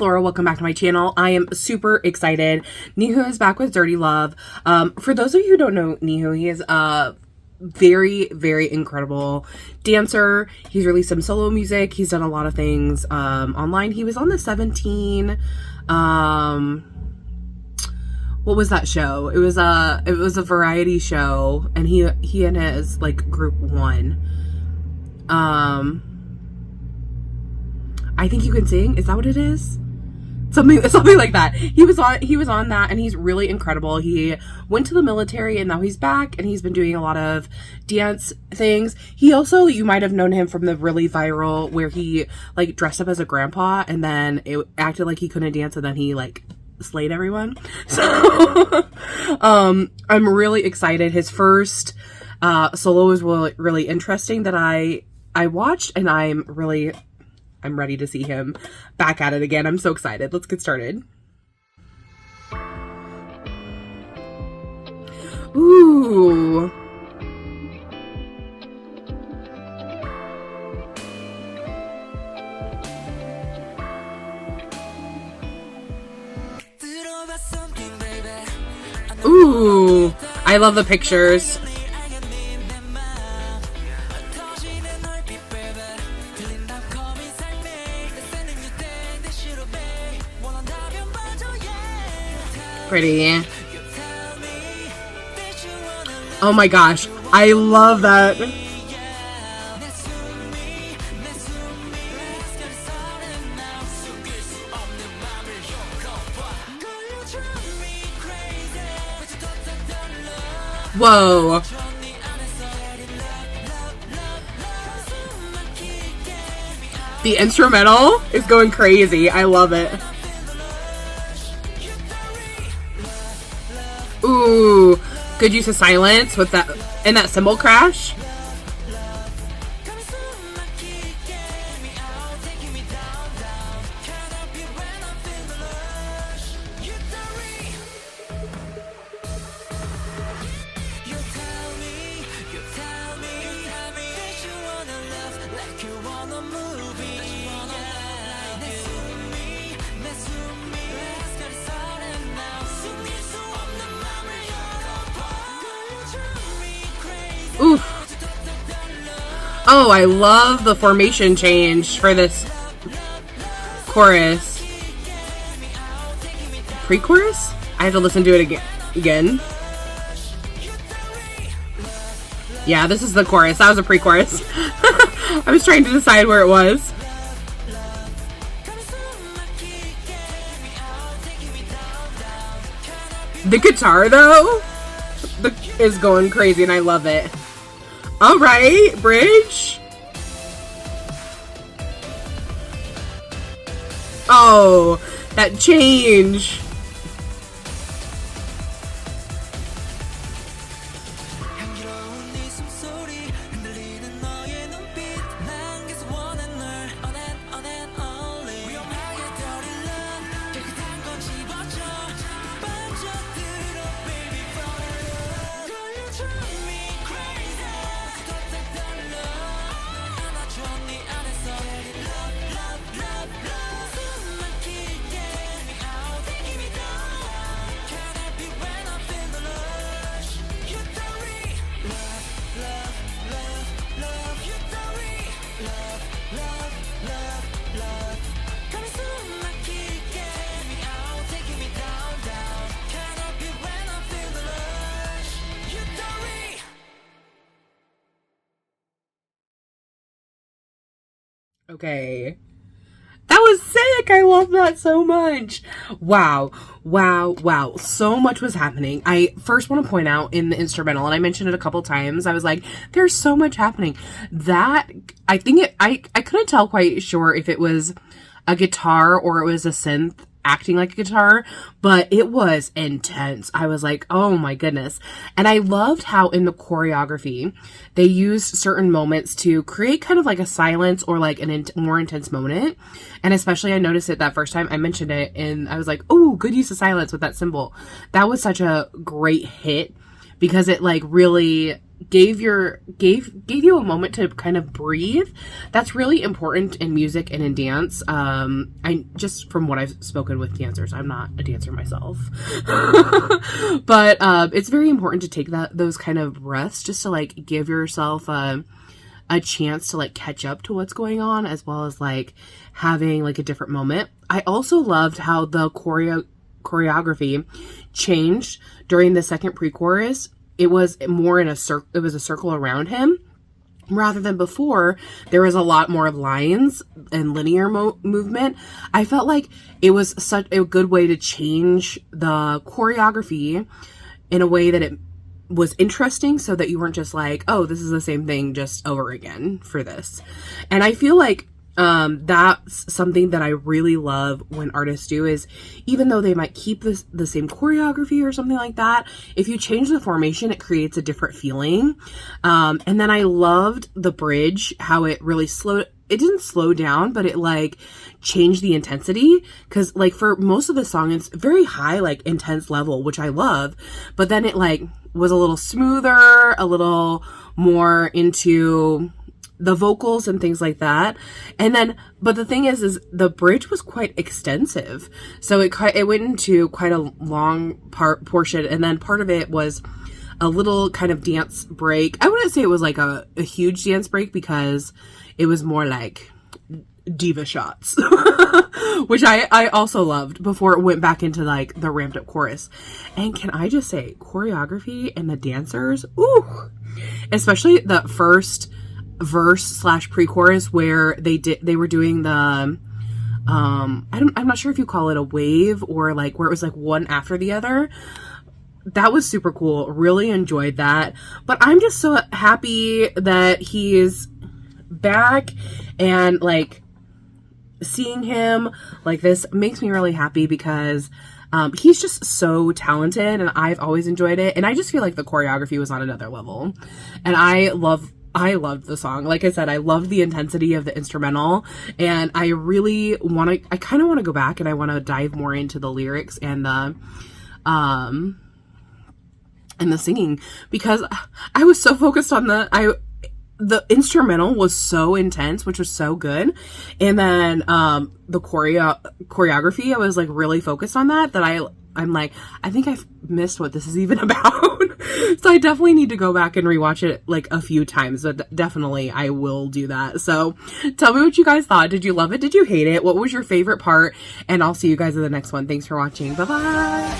Laura. Welcome back to my channel. I am super excited. Nihoo is back with Dirty Love. For those of you who don't know Nihoo, he is a very, very incredible dancer. He's released some solo music. He's done a lot of things online. He was on the 17. What was that show? It was a variety show, and he and his like group won. I Think You Can Sing. Is that what it is? Something like that. He was on that, and he's really incredible. He went to the military, and now he's back, and he's been doing a lot of dance things. He also, you might have known him from the really viral where he like dressed up as a grandpa, and then it acted like he couldn't dance, and then he like slayed everyone. So I'm really excited. His first solo was really interesting that I watched, and I'm ready to see him back at it again. I'm so excited. Let's get started. Ooh. Ooh. I love the pictures. Pretty. Oh my gosh, I love that. Whoa. The instrumental is going crazy. I love it. Ooh, good use of silence with that and that cymbal crash. Oof. Oh, I love the formation change for this chorus. Pre-chorus? I have to listen to it again. Yeah, this is the chorus. That was a pre-chorus. I was trying to decide where it was. The guitar, though, is going crazy, and I love it. All right, bridge. Oh, that change. Okay. That was sick. I love that so much. Wow. So much was happening. I first want to point out in the instrumental, and I mentioned it a couple times, I was like, there's so much happening. That, I think I couldn't tell quite sure if it was a guitar or it was a synth acting like a guitar, but it was intense. I was like, oh my goodness. And I loved how in the choreography they used certain moments to create kind of like a silence or like an more intense moment. And especially I noticed it that first time I mentioned it, and I was like, oh, good use of silence with that cymbal. That was such a great hit because it like really gave you a moment to kind of breathe. That's really important in music and in dance. I just, from what I've spoken with dancers, I'm not a dancer myself, but it's very important to take those kind of breaths just to like give yourself a chance to like catch up to what's going on, as well as like having like a different moment. I also loved how the choreography changed during the second pre-chorus. It was more in a circle. It was a circle around him rather than before. There was a lot more of lines and linear movement. I felt like it was such a good way to change the choreography in a way that it was interesting, so that you weren't just like, oh, this is the same thing just over again for this. And I feel like that's something that I really love when artists do, is even though they might keep the same choreography or something like that, if you change the formation, it creates a different feeling. And then I loved the bridge, how it really it didn't slow down, but it like changed the intensity, because like for most of the song it's very high, like intense level, which I love, but then it like was a little smoother, a little more into the vocals and things like that. And then, but the thing is the bridge was quite extensive, so it went into quite a long portion, and then part of it was a little kind of dance break. I wouldn't say it was like a huge dance break, because it was more like diva shots, which I also loved, before it went back into like the ramped up chorus. And can I just say, choreography and the dancers, ooh, especially the first verse / pre-chorus where they were doing the I'm not sure if you call it a wave, or like where it was like one after the other. That was super cool. Really enjoyed that. But I'm just so happy that he's back, and like seeing him like this makes me really happy, because he's just so talented, and I've always enjoyed it. And I just feel like the choreography was on another level, and I loved the song. Like I said, I love the intensity of the instrumental, and I kind of want to go back and I want to dive more into the lyrics and the singing, because I was so focused on the instrumental was so intense, which was so good. And then the choreography, I was like really focused on that I'm like, I think I've missed what this is even about. So I definitely need to go back and rewatch it like a few times, but definitely I will do that. So tell me what you guys thought. Did you love it? Did you hate it? What was your favorite part? And I'll see you guys in the next one. Thanks for watching. Bye bye.